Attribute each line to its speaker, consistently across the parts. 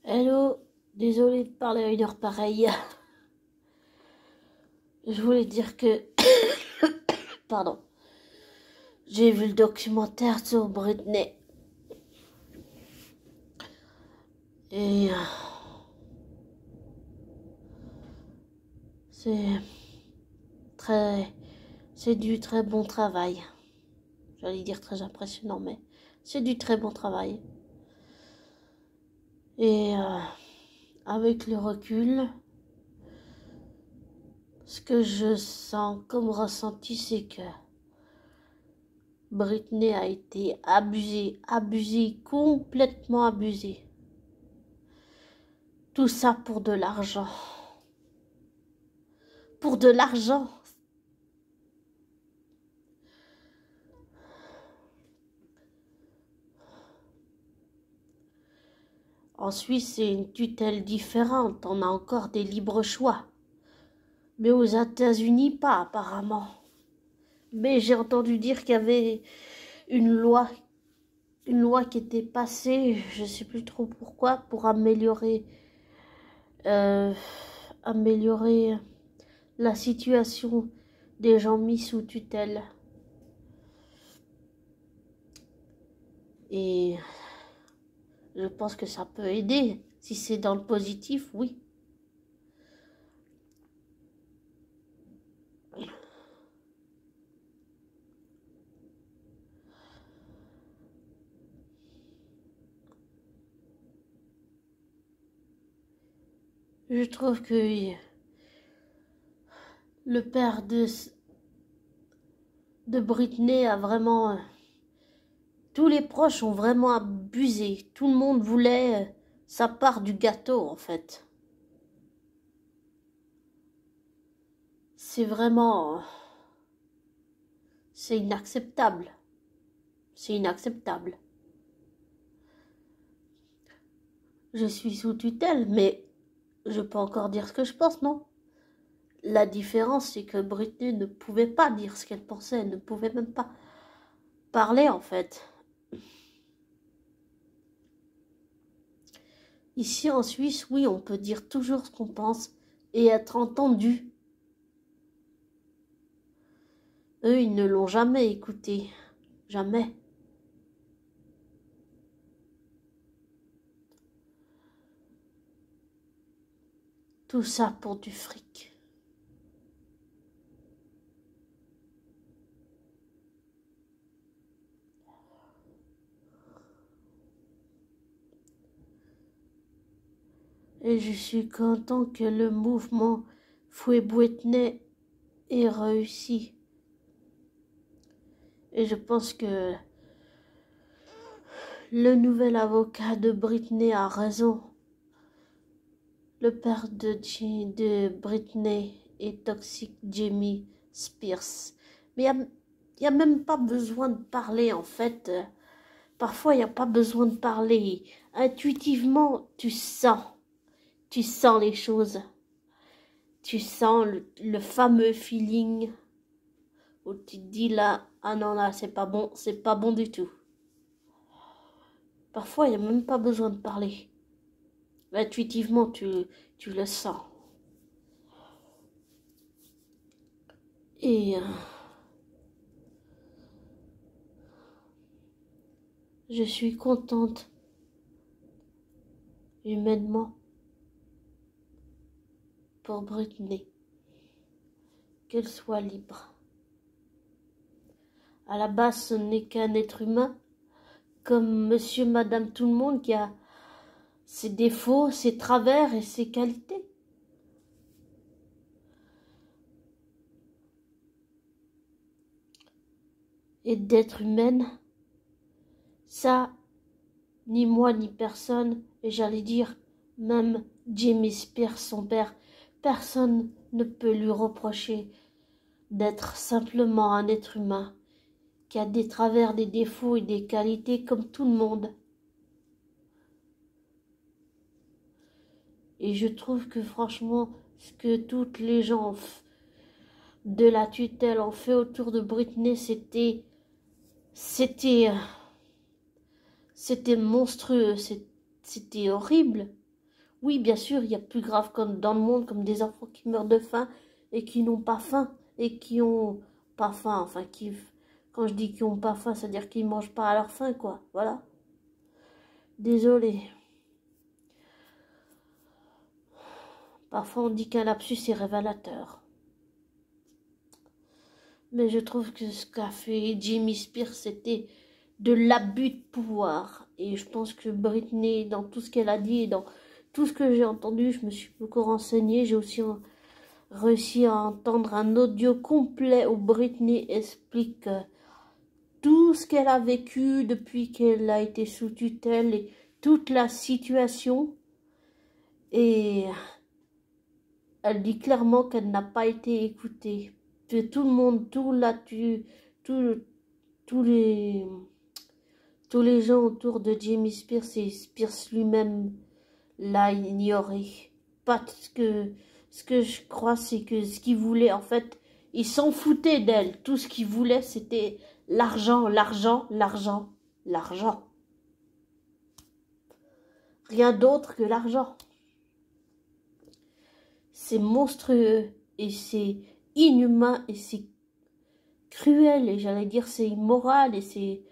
Speaker 1: Hello, désolée de parler à une heure pareille. Je voulais dire que... Pardon. J'ai vu le documentaire sur Britney. Et... c'est... C'est du très bon travail. J'allais dire très impressionnant, mais... c'est du très bon travail. Et... avec le recul... ce que je sens comme ressenti, c'est que... Britney a été abusée, complètement abusée. Tout ça pour de l'argent. Pour de l'argent. En Suisse, c'est une tutelle différente. On a encore des libres choix. Mais aux États-Unis, pas apparemment. Mais j'ai entendu dire qu'il y avait une loi qui était passée, je ne sais plus trop pourquoi, pour améliorer la situation des gens mis sous tutelle. Et je pense que ça peut aider. Si c'est dans le positif, oui. Je trouve que le père de Britney a vraiment... tous les proches ont vraiment abusé. Tout le monde voulait sa part du gâteau, en fait. C'est vraiment... c'est inacceptable. C'est inacceptable. Je suis sous tutelle, mais je peux encore dire ce que je pense, non? La différence, c'est que Britney ne pouvait pas dire ce qu'elle pensait. Elle ne pouvait même pas parler, en fait. Ici, en Suisse, oui, on peut dire toujours ce qu'on pense et être entendu. Eux, ils ne l'ont jamais écouté. Jamais. Tout ça pour du fric. Et je suis content que le mouvement Free Britney ait réussi. Et je pense que le nouvel avocat de Britney a raison. Le père de Britney est toxique, Jamie Spears. Mais il n'y a même pas besoin de parler, en fait. Parfois, il n'y a pas besoin de parler. Intuitivement, tu sens les choses. Tu sens le fameux feeling où tu te dis là, ah non, là, c'est pas bon du tout. Parfois, il n'y a même pas besoin de parler. Intuitivement, tu le sens. Et je suis contente, humainement, pour Britney, qu'elle soit libre. À la base, ce n'est qu'un être humain, comme monsieur, madame, tout le monde, qui a ses défauts, ses travers et ses qualités. Et d'être humaine, ça, ni moi ni personne, et j'allais dire, même Jamie Spears, son père, personne ne peut lui reprocher d'être simplement un être humain qui a des travers, des défauts et des qualités comme tout le monde. Et je trouve que franchement, ce que toutes les gens de la tutelle ont fait autour de Britney, c'était monstrueux, c'était horrible. Oui, bien sûr, il y a plus grave comme dans le monde, comme des enfants qui meurent de faim et qui n'ont pas faim et qui ont pas faim. Enfin, quand je dis qu'ils n'ont pas faim, c'est-à-dire qu'ils mangent pas à leur faim, quoi. Voilà. Désolé. Parfois, on dit qu'un lapsus est révélateur. Mais je trouve que ce qu'a fait Jimmy Spears, c'était de l'abus de pouvoir. Et je pense que Britney, dans tout ce qu'elle a dit et dans tout ce que j'ai entendu, je me suis beaucoup renseignée. J'ai aussi réussi à entendre un audio complet où Britney explique tout ce qu'elle a vécu depuis qu'elle a été sous tutelle et toute la situation. Et elle dit clairement qu'elle n'a pas été écoutée. Que tout le monde, tout, tous les, tous les gens autour de Jimmy Spears et Spears lui-même l'a ignoré. Parce que ce que je crois, c'est que ce qu'il voulait, en fait, il s'en foutait d'elle. Tout ce qu'il voulait, c'était l'argent, l'argent, l'argent, l'argent. Rien d'autre que l'argent. C'est monstrueux et c'est inhumain et c'est cruel et j'allais dire c'est immoral et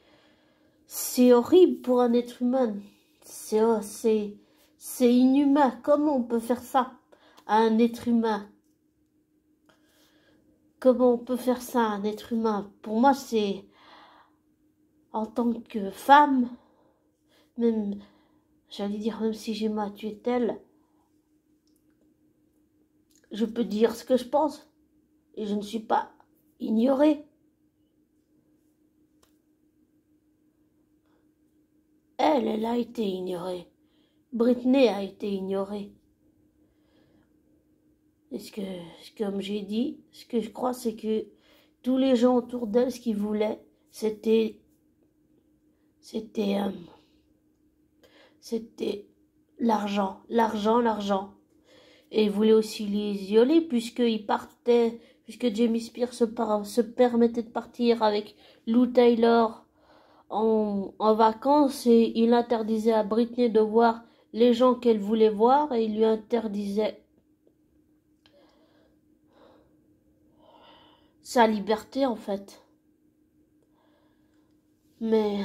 Speaker 1: c'est horrible pour un être humain. C'est inhumain. Comment on peut faire ça à un être humain? Comment on peut faire ça à un être humain? Pour moi, c'est en tant que femme, même, j'allais dire, même si j'ai ma tutelle, je peux dire ce que je pense et je ne suis pas ignorée. Elle a été ignorée. Britney a été ignorée. Et comme j'ai dit, ce que je crois, c'est que tous les gens autour d'elle, ce qu'ils voulaient, c'était l'argent, l'argent, l'argent. Et ils voulaient aussi les violer puisqu'ils partaient, puisque Jamie Spears se permettait de partir avec Lou Taylor en vacances et il interdisait à Britney de voir les gens qu'elle voulait voir et il lui interdisait sa liberté en fait. Mais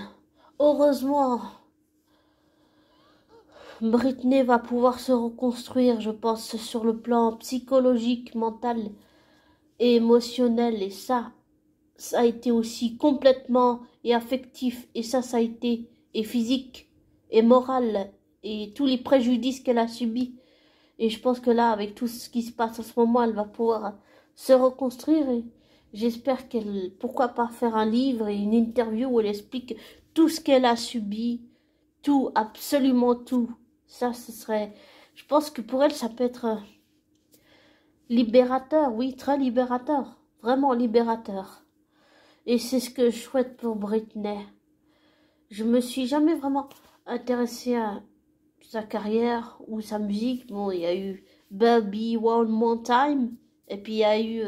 Speaker 1: heureusement, Britney va pouvoir se reconstruire, je pense, sur le plan psychologique, mental et émotionnel. Et ça a été aussi complètement et affectif. Et ça a été et physique et moral et tous les préjudices qu'elle a subis. Et je pense que là, avec tout ce qui se passe en ce moment, elle va pouvoir se reconstruire. Et j'espère pourquoi pas faire un livre et une interview où elle explique tout ce qu'elle a subi, tout, absolument tout. Ça, ce serait, je pense que pour elle, ça peut être libérateur, oui, très libérateur, vraiment libérateur. Et c'est ce que je souhaite pour Britney. Je me suis jamais vraiment intéressée à sa carrière ou sa musique. Bon, il y a eu Baby One More Time. Et puis il y a eu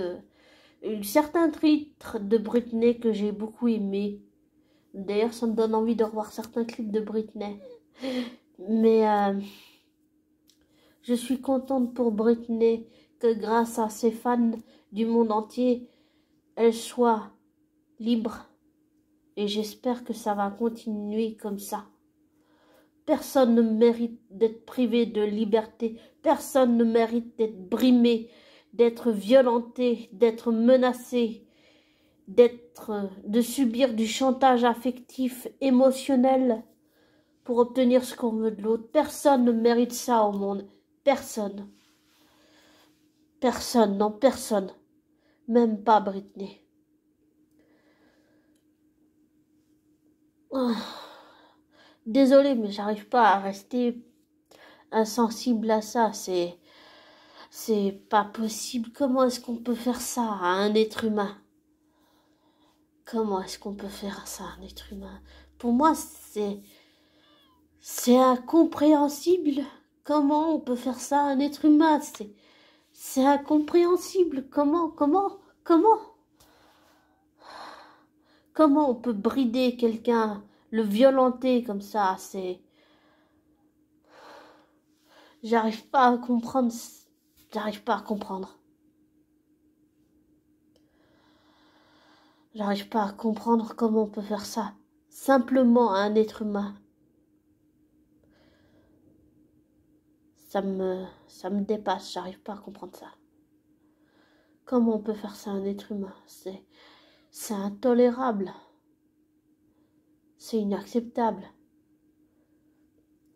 Speaker 1: certains titres de Britney que j'ai beaucoup aimés. D'ailleurs, ça me donne envie de revoir certains clips de Britney. Mais je suis contente pour Britney que grâce à ses fans du monde entier, elle soit libre. Et j'espère que ça va continuer comme ça. Personne ne mérite d'être privé de liberté. Personne ne mérite d'être brimé, d'être violenté, d'être menacé, de subir du chantage affectif, émotionnel pour obtenir ce qu'on veut de l'autre. Personne ne mérite ça au monde. Personne. Personne, non personne. Même pas Britney. Oh. Désolée, mais j'arrive pas à rester insensible à ça. C'est pas possible. Comment est-ce qu'on peut faire ça à un être humain? Comment est-ce qu'on peut faire ça à un être humain? Pour moi, c'est incompréhensible. Comment on peut faire ça à un être humain? C'est incompréhensible. Comment on peut brider quelqu'un, le violenter comme ça? J'arrive pas à comprendre. J'arrive pas à comprendre. J'arrive pas à comprendre comment on peut faire ça. Simplement à un être humain. Ça me dépasse. J'arrive pas à comprendre ça. Comment on peut faire ça à un être humain? C'est intolérable. C'est inacceptable.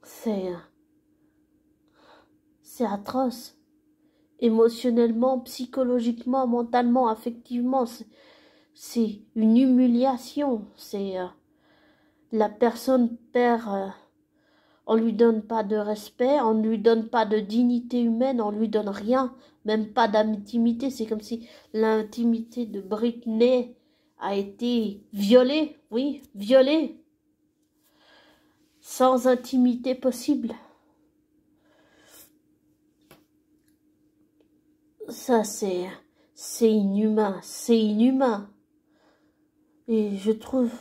Speaker 1: C'est atroce. Émotionnellement, psychologiquement, mentalement, affectivement, c'est une humiliation. La personne perd, on lui donne pas de respect, on lui donne pas de dignité humaine, on lui donne rien, même pas d'intimité. C'est comme si l'intimité de Britney a été violée, oui, violée, sans intimité possible. Ça, c'est inhumain, c'est inhumain. Et je trouve,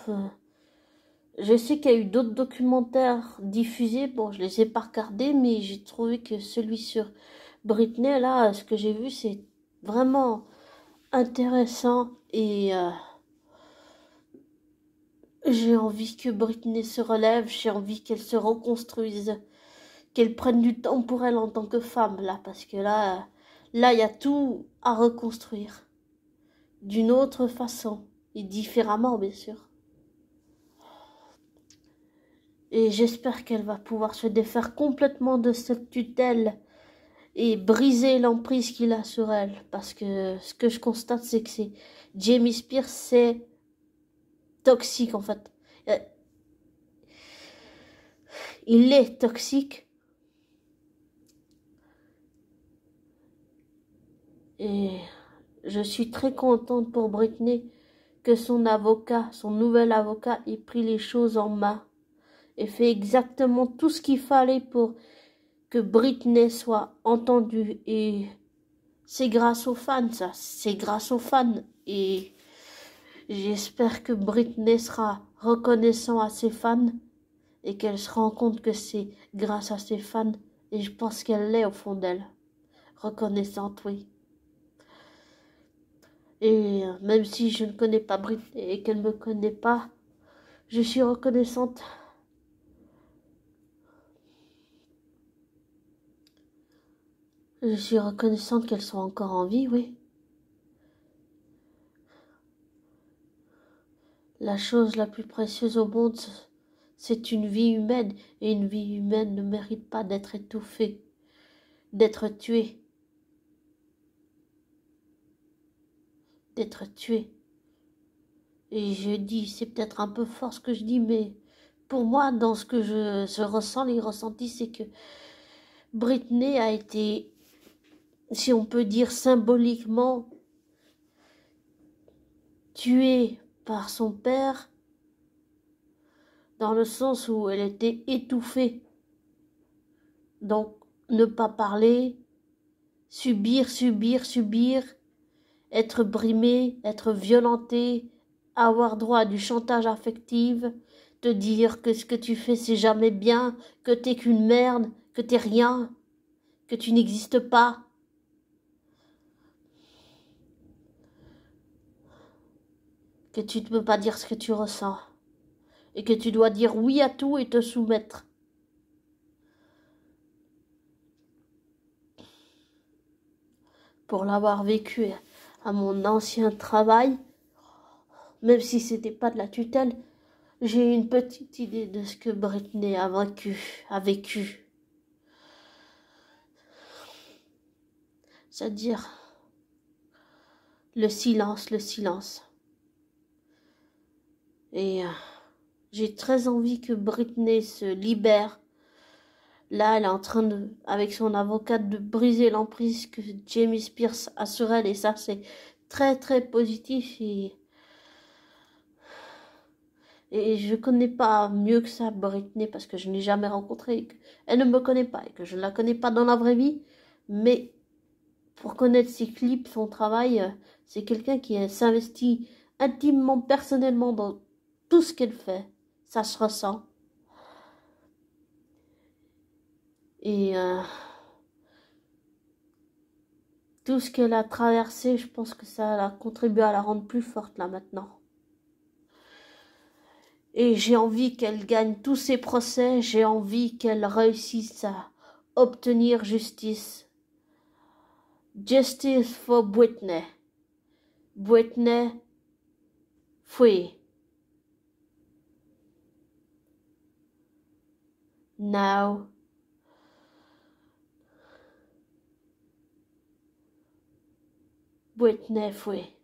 Speaker 1: je sais qu'il y a eu d'autres documentaires diffusés, bon, je les ai pas regardés, mais j'ai trouvé que celui sur Britney, là, ce que j'ai vu, c'est vraiment intéressant et j'ai envie que Britney se relève, j'ai envie qu'elle se reconstruise, qu'elle prenne du temps pour elle en tant que femme, là, parce que là, il y a tout à reconstruire d'une autre façon et différemment, bien sûr. Et j'espère qu'elle va pouvoir se défaire complètement de cette tutelle et briser l'emprise qu'il a sur elle. Parce que ce que je constate, c'est que Jamie Spears, c'est toxique en fait. Il est toxique. Et je suis très contente pour Britney que son avocat, son nouvel avocat, ait pris les choses en main et fait exactement tout ce qu'il fallait pour que Britney soit entendue. Et c'est grâce aux fans, ça. C'est grâce aux fans. Et j'espère que Britney sera reconnaissant à ses fans et qu'elle se rend compte que c'est grâce à ses fans. Et je pense qu'elle l'est au fond d'elle. Reconnaissante, oui. Et même si je ne connais pas Britney et qu'elle ne me connaît pas, je suis reconnaissante. Je suis reconnaissante qu'elle soit encore en vie, oui. La chose la plus précieuse au monde, c'est une vie humaine. Et une vie humaine ne mérite pas d'être étouffée, d'être tuée. D'être tuée. Et je dis, c'est peut-être un peu fort ce que je dis, mais pour moi, dans ce que je ressens, les ressentis, c'est que Britney a été, si on peut dire symboliquement, tuée par son père, dans le sens où elle était étouffée. Donc, ne pas parler, subir, être brimée, être violentée, avoir droit à du chantage affectif, te dire que ce que tu fais c'est jamais bien, que t'es qu'une merde, que t'es rien, que tu n'existes pas. Que tu ne peux pas dire ce que tu ressens. Et que tu dois dire oui à tout et te soumettre. Pour l'avoir vécu à mon ancien travail, même si c'était pas de la tutelle, j'ai une petite idée de ce que Britney a vécu. C'est-à-dire le silence. Et j'ai très envie que Britney se libère. Là, elle est en train avec son avocate, de briser l'emprise que Jamie Spears a sur elle. Et ça, c'est très, très positif. Et je connais pas mieux que ça Britney parce que je ne l'ai jamais rencontrée. Elle ne me connaît pas et que je ne la connais pas dans la vraie vie. Mais pour connaître ses clips, son travail, c'est quelqu'un qui s'investit intimement, personnellement dans tout ce qu'elle fait. Ça se ressent. Et tout ce qu'elle a traversé, je pense que ça a contribué à la rendre plus forte là maintenant. Et j'ai envie qu'elle gagne tous ses procès, j'ai envie qu'elle réussisse à obtenir justice. Justice for Britney. Britney free. Now, Britney free.